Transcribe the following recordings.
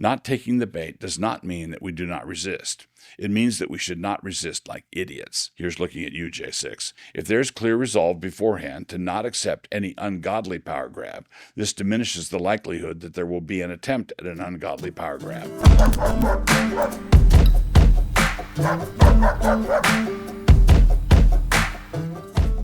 Not taking the bait does not mean that we do not resist. It means that we should not resist like idiots. Here's looking at you, J6. If there's clear resolve beforehand to not accept any ungodly power grab, this diminishes the likelihood that there will be an attempt at an ungodly power grab.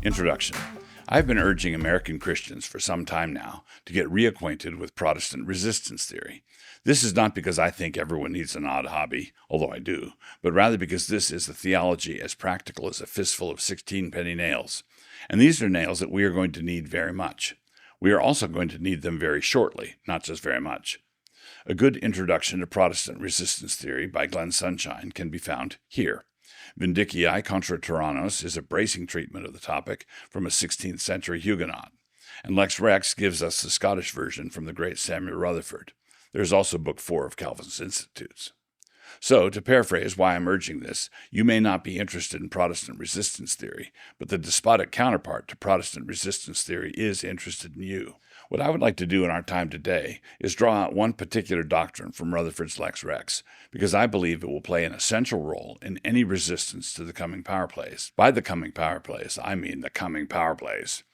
Introduction. I've been urging American Christians for some time now to get reacquainted with Protestant resistance theory. This is not because I think everyone needs an odd hobby, although I do, but rather because this is a theology as practical as a fistful of 16-penny nails. And these are nails that we are going to need very much. We are also going to need them very shortly, not just very much. A good introduction to Protestant resistance theory by Glenn Sunshine can be found here. Vindicii contra Tyrannos is a bracing treatment of the topic from a 16th century Huguenot, and Lex Rex gives us the Scottish version from the great Samuel Rutherford. There is also Book 4 of Calvin's Institutes. So, to paraphrase why I'm urging this, you may not be interested in Protestant resistance theory, but the despotic counterpart to Protestant resistance theory is interested in you. What I would like to do in our time today is draw out one particular doctrine from Rutherford's Lex Rex, because I believe it will play an essential role in any resistance to the coming power plays. By the coming power plays, I mean the coming power plays.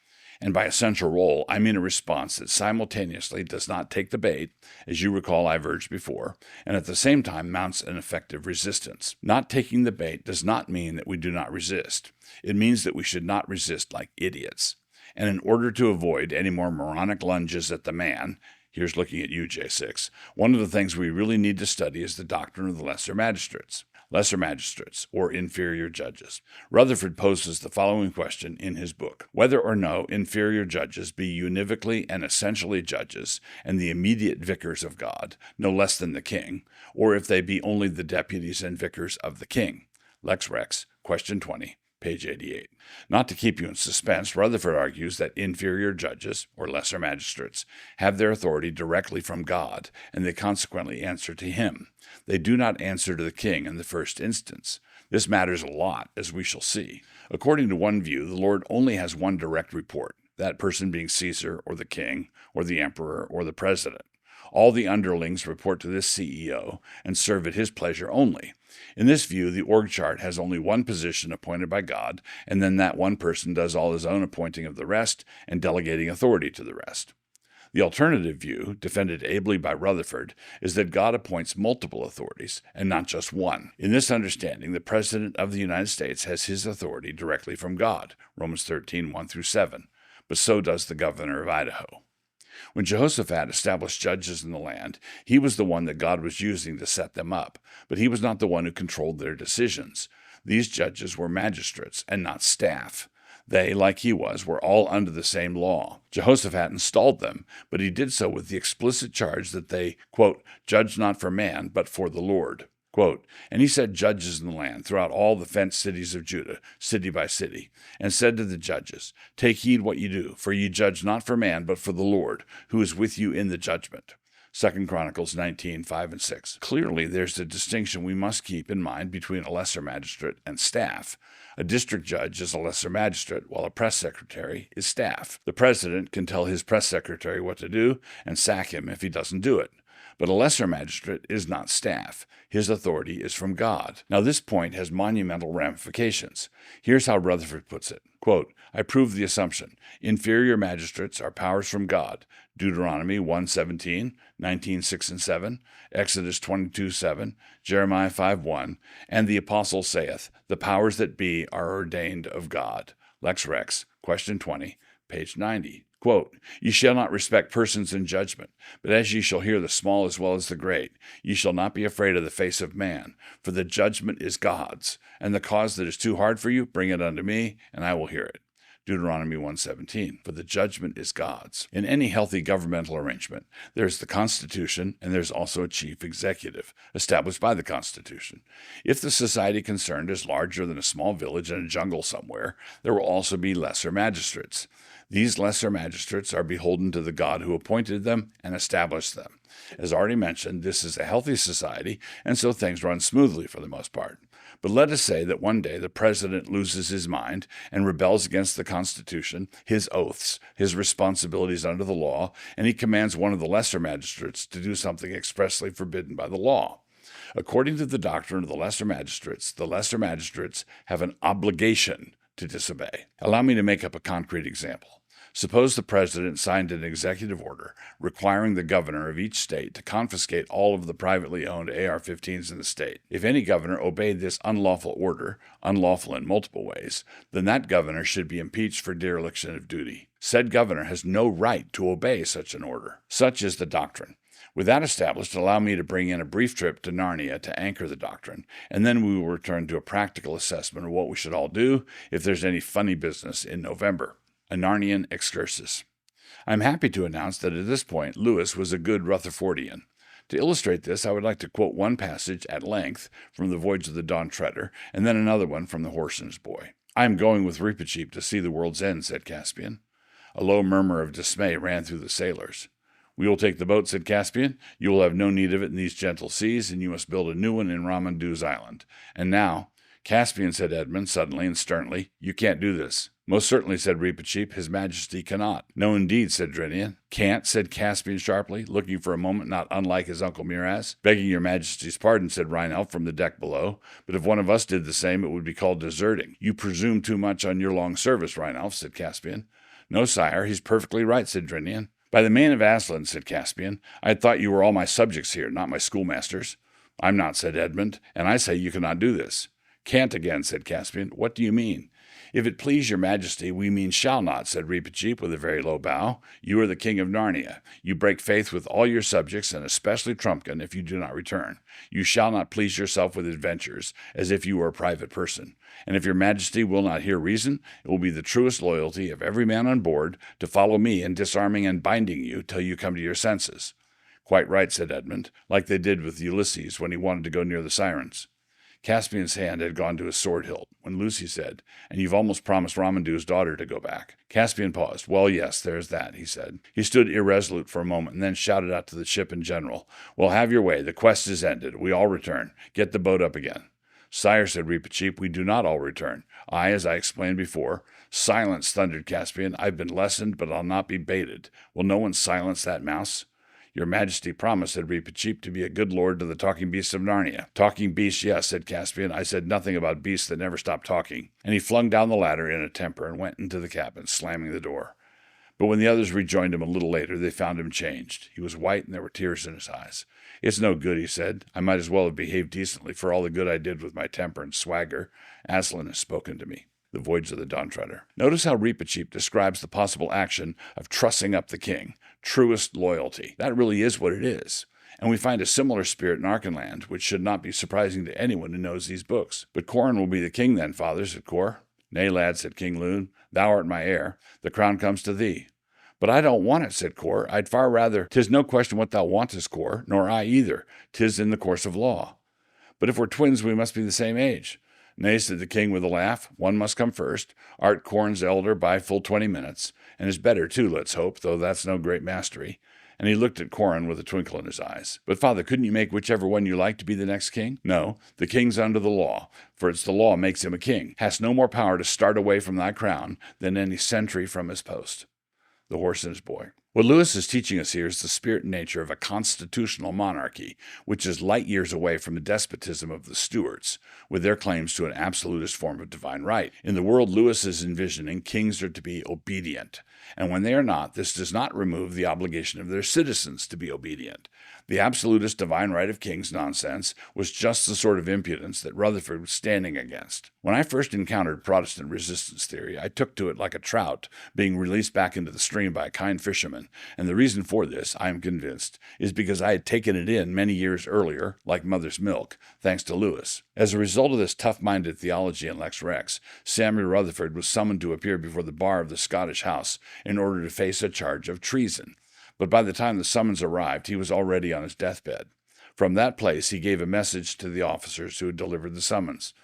And by essential role, I mean a response that simultaneously does not take the bait, as you recall I've urged before, and at the same time mounts an effective resistance. Not taking the bait does not mean that we do not resist. It means that we should not resist like idiots. And in order to avoid any more moronic lunges at the man, here's looking at you, J6, one of the things we really need to study is the doctrine of the lesser magistrates. Lesser magistrates, or inferior judges. Rutherford poses the following question in his book: whether or no inferior judges be univocally and essentially judges, and the immediate vicars of God, no less than the king, or if they be only the deputies and vicars of the king. Lex Rex, question 20. Page 88. Not to keep you in suspense, Rutherford argues that inferior judges, or lesser magistrates, have their authority directly from God, and they consequently answer to him. They do not answer to the king in the first instance. This matters a lot, as we shall see. According to one view, the Lord only has one direct report, that person being Caesar, or the king, or the emperor, or the president. All the underlings report to this CEO and serve at his pleasure only. In this view, the org chart has only one position appointed by God, and then that one person does all his own appointing of the rest and delegating authority to the rest. The alternative view, defended ably by Rutherford, is that God appoints multiple authorities and not just one. In this understanding, the President of the United States has his authority directly from God, Romans 13, 1-7, but so does the governor of Idaho. When Jehoshaphat established judges in the land, he was the one that God was using to set them up, but he was not the one who controlled their decisions. These judges were magistrates and not staff. They, like he was, were all under the same law. Jehoshaphat installed them, but he did so with the explicit charge that they, quote, judge not for man, but for the Lord. Quote, and he set judges in the land throughout all the fenced cities of Judah, city by city, and said to the judges, take heed what ye do, for ye judge not for man, but for the Lord, who is with you in the judgment. 2 Chronicles 19, 5-6. Clearly, there's a distinction we must keep in mind between a lesser magistrate and staff. A district judge is a lesser magistrate, while a press secretary is staff. The president can tell his press secretary what to do and sack him if he doesn't do it. But a lesser magistrate is not staff. His authority is from God. Now, this point has monumental ramifications. Here's how Rutherford puts it. Quote, I prove the assumption. Inferior magistrates are powers from God. Deuteronomy 1:17, 19:6-7, Exodus 22:7, Jeremiah 5:1, and the apostle saith, the powers that be are ordained of God. Lex Rex, question 20, page 90. Quote, ye shall not respect persons in judgment, but as ye shall hear the small as well as the great, ye shall not be afraid of the face of man, for the judgment is God's, and the cause that is too hard for you, bring it unto me, and I will hear it. Deuteronomy 1:17, for the judgment is God's. In any healthy governmental arrangement, there's the Constitution and there's also a chief executive, established by the Constitution. If the society concerned is larger than a small village in a jungle somewhere, there will also be lesser magistrates. These lesser magistrates are beholden to the God who appointed them and established them. As already mentioned, this is a healthy society, and so things run smoothly for the most part. But let us say that one day the president loses his mind and rebels against the Constitution, his oaths, his responsibilities under the law, and he commands one of the lesser magistrates to do something expressly forbidden by the law. According to the doctrine of the lesser magistrates have an obligation to disobey. Allow me to make up a concrete example. Suppose the president signed an executive order requiring the governor of each state to confiscate all of the privately owned AR-15s in the state. If any governor obeyed this unlawful order, unlawful in multiple ways, then that governor should be impeached for dereliction of duty. Said governor has no right to obey such an order. Such is the doctrine. With that established, allow me to bring in a brief trip to Narnia to anchor the doctrine, and then we will return to a practical assessment of what we should all do if there's any funny business in November. A Narnian excursus. I'm happy to announce that at this point, Lewis was a good Rutherfordian. To illustrate this, I would like to quote one passage at length from The Voyage of the Dawn Treader, and then another one from The Horse and His Boy. "I am going with Reepicheep to see the world's end," said Caspian. A low murmur of dismay ran through the sailors. "We will take the boat," said Caspian. "You will have no need of it in these gentle seas, and you must build a new one in Ramandu's island. And now—" "Caspian," said Edmund, suddenly and sternly, "you can't do this." "Most certainly," said Reepicheep, "His Majesty cannot." "No, indeed," said Drinian. "Can't," said Caspian sharply, looking for a moment not unlike his uncle Miraz. "Begging your Majesty's pardon," said Rheinelf from the deck below, "but if one of us did the same, it would be called deserting." "You presume too much on your long service, Rheinelf," said Caspian. "No, sire, he's perfectly right," said Drinian. "By the mane of Aslan," said Caspian, "I had thought you were all my subjects here, not my schoolmasters." "I'm not," said Edmund, "and I say you cannot do this." "Can't again," said Caspian. "What do you mean?" "If it please your Majesty, we mean shall not," said Reepicheep with a very low bow. "You are the king of Narnia. You break faith with all your subjects, and especially Trumpkin, if you do not return. You shall not please yourself with adventures, as if you were a private person. And if your Majesty will not hear reason, it will be the truest loyalty of every man on board to follow me in disarming and binding you till you come to your senses." "Quite right," said Edmund, "like they did with Ulysses when he wanted to go near the Sirens." Caspian's hand had gone to his sword hilt when Lucy said, "And you've almost promised Ramandu's daughter to go back." Caspian paused. "Well, yes, there's that," he said. He stood irresolute for a moment and then shouted out to the ship in general, "Well, have your way. The quest is ended. We all return. Get the boat up again." "Sire," said Reepicheep, "we do not all return. As I explained before—" "Silence," thundered Caspian. "I've been lessoned, but I'll not be baited. Will no one silence that mouse?" "Your Majesty promised," said Reepicheep, "to be a good lord to the talking beasts of Narnia." "Talking beasts, yes," said Caspian. "I said nothing about beasts that never stop talking." And he flung down the ladder in a temper and went into the cabin, slamming the door. But when the others rejoined him a little later, they found him changed. He was white, and there were tears in his eyes. "It's no good," he said. "I might as well have behaved decently for all the good I did with my temper and swagger. Aslan has spoken to me." The Voyage of the Dawn Treader. Notice how Reepicheep describes the possible action of trussing up the king. Truest loyalty. That really is what it is. And we find a similar spirit in Archenland, which should not be surprising to anyone who knows these books. "But Corin will be the king then, father," said Cor. "Nay, lad," said King Loon. "Thou art my heir. The crown comes to thee." "But I don't want it," said Cor. "I'd far rather—" "'Tis no question what thou wantest, Cor, nor I either. 'Tis in the course of law." "But if we're twins, we must be the same age." "Nay," said the king with a laugh, "one must come first. Art Corin's elder by full 20 minutes, and is better too, let's hope, though that's no great mastery." And he looked at Corin with a twinkle in his eyes. "But, father, couldn't you make whichever one you like to be the next king?" "No, the king's under the law, for it's the law makes him a king. Hast no more power to start away from thy crown than any sentry from his post." The Horse and His Boy. What Lewis is teaching us here is the spirit and nature of a constitutional monarchy, which is light years away from the despotism of the Stuarts, with their claims to an absolutist form of divine right. In the world Lewis is envisioning, kings are to be obedient, and when they are not, this does not remove the obligation of their citizens to be obedient. The absolutist divine right of kings nonsense was just the sort of impudence that Rutherford was standing against. When I first encountered Protestant resistance theory, I took to it like a trout being released back into the stream by a kind fisherman, and the reason for this, I am convinced, is because I had taken it in many years earlier, like mother's milk, thanks to Lewis. As a result of this tough-minded theology in Lex Rex, Samuel Rutherford was summoned to appear before the bar of the Scottish House in order to face a charge of treason. But by the time the summons arrived, he was already on his deathbed. From that place, he gave a message to the officers who had delivered the summons.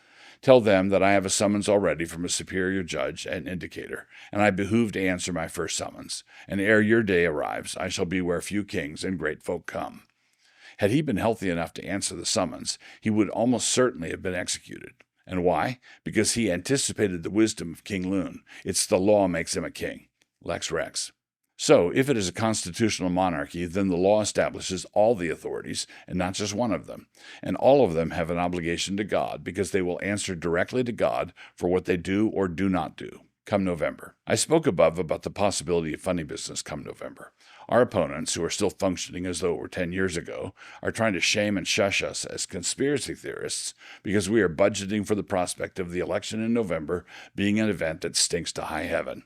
"Tell them that I have a summons already from a superior judge and indicator, and I behoove to answer my first summons. And ere your day arrives, I shall be where few kings and great folk come." Had he been healthy enough to answer the summons, he would almost certainly have been executed. And why? Because he anticipated the wisdom of King Loon. It's the law makes him a king. Lex Rex. So, if it is a constitutional monarchy, then the law establishes all the authorities, and not just one of them. And all of them have an obligation to God, because they will answer directly to God for what they do or do not do. Come November. I spoke above about the possibility of funny business come November. Our opponents, who are still functioning as though it were 10 years ago, are trying to shame and shush us as conspiracy theorists because we are budgeting for the prospect of the election in November being an event that stinks to high heaven.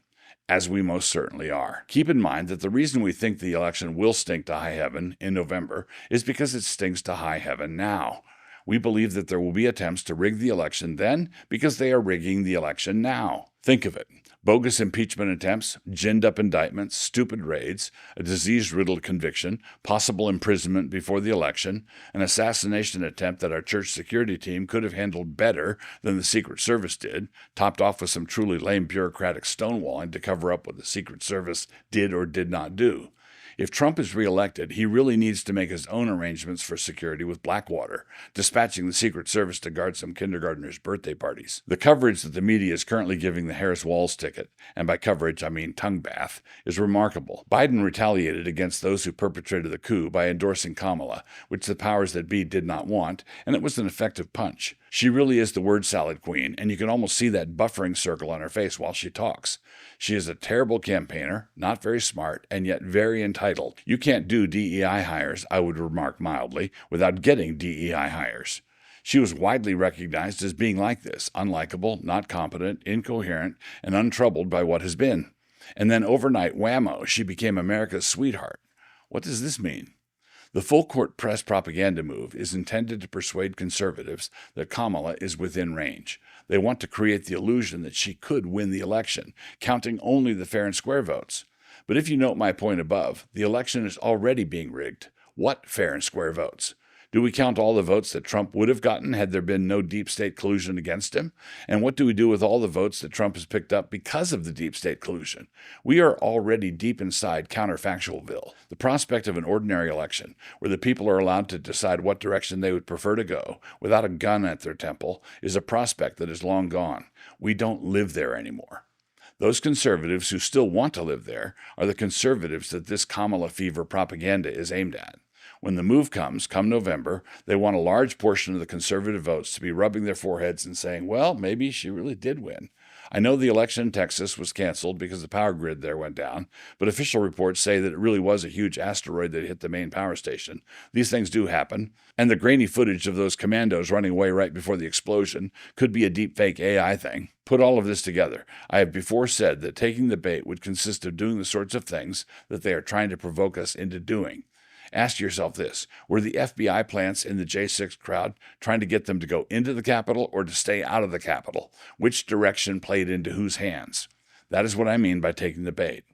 As we most certainly are. Keep in mind that the reason we think the election will stink to high heaven in November is because it stinks to high heaven now. We believe that there will be attempts to rig the election then because they are rigging the election now. Think of it. Bogus impeachment attempts, ginned-up indictments, stupid raids, a disease-riddled conviction, possible imprisonment before the election, an assassination attempt that our church security team could have handled better than the Secret Service did, topped off with some truly lame bureaucratic stonewalling to cover up what the Secret Service did or did not do. If Trump is reelected, he really needs to make his own arrangements for security with Blackwater, dispatching the Secret Service to guard some kindergartners' birthday parties. The coverage that the media is currently giving the Harris-Walz ticket, and by coverage I mean tongue bath, is remarkable. Biden retaliated against those who perpetrated the coup by endorsing Kamala, which the powers that be did not want, and it was an effective punch. She really is the word salad queen, and you can almost see that buffering circle on her face while she talks. She is a terrible campaigner, not very smart, and yet very entitled. You can't do DEI hires, I would remark mildly, without getting DEI hires. She was widely recognized as being like this, unlikable, not competent, incoherent, and untroubled by what has been. And then overnight, whammo, she became America's sweetheart. What does this mean? The full-court press propaganda move is intended to persuade conservatives that Kamala is within range. They want to create the illusion that she could win the election, counting only the fair and square votes. But if you note my point above, the election is already being rigged. What fair and square votes? Do we count all the votes that Trump would have gotten had there been no deep state collusion against him? And what do we do with all the votes that Trump has picked up because of the deep state collusion? We are already deep inside counterfactualville. The prospect of an ordinary election, where the people are allowed to decide what direction they would prefer to go, without a gun at their temple, is a prospect that is long gone. We don't live there anymore. Those conservatives who still want to live there are the conservatives that this Kamala fever propaganda is aimed at. When the move comes, come November, they want a large portion of the conservative votes to be rubbing their foreheads and saying, well, maybe she really did win. I know the election in Texas was canceled because the power grid there went down, but official reports say that it really was a huge asteroid that hit the main power station. These things do happen, and the grainy footage of those commandos running away right before the explosion could be a deepfake AI thing. Put all of this together. I have before said that taking the bait would consist of doing the sorts of things that they are trying to provoke us into doing. Ask yourself this, were the FBI plants in the J6 crowd trying to get them to go into the Capitol or to stay out of the Capitol? Which direction played into whose hands? That is what I mean by taking the bait.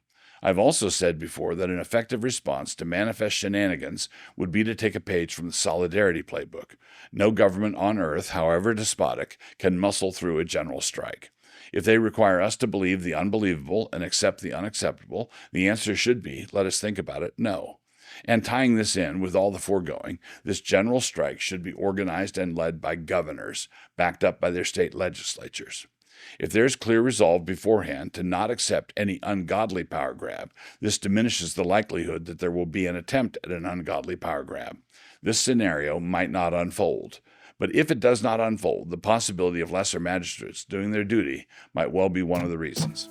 I've also said before that an effective response to manifest shenanigans would be to take a page from the Solidarity Playbook. No government on earth, however despotic, can muscle through a general strike. If they require us to believe the unbelievable and accept the unacceptable, the answer should be, let us think about it, no. And tying this in with all the foregoing, this general strike should be organized and led by governors, backed up by their state legislatures. If there is clear resolve beforehand to not accept any ungodly power grab, this diminishes the likelihood that there will be an attempt at an ungodly power grab. This scenario might not unfold. But if it does not unfold, the possibility of lesser magistrates doing their duty might well be one of the reasons.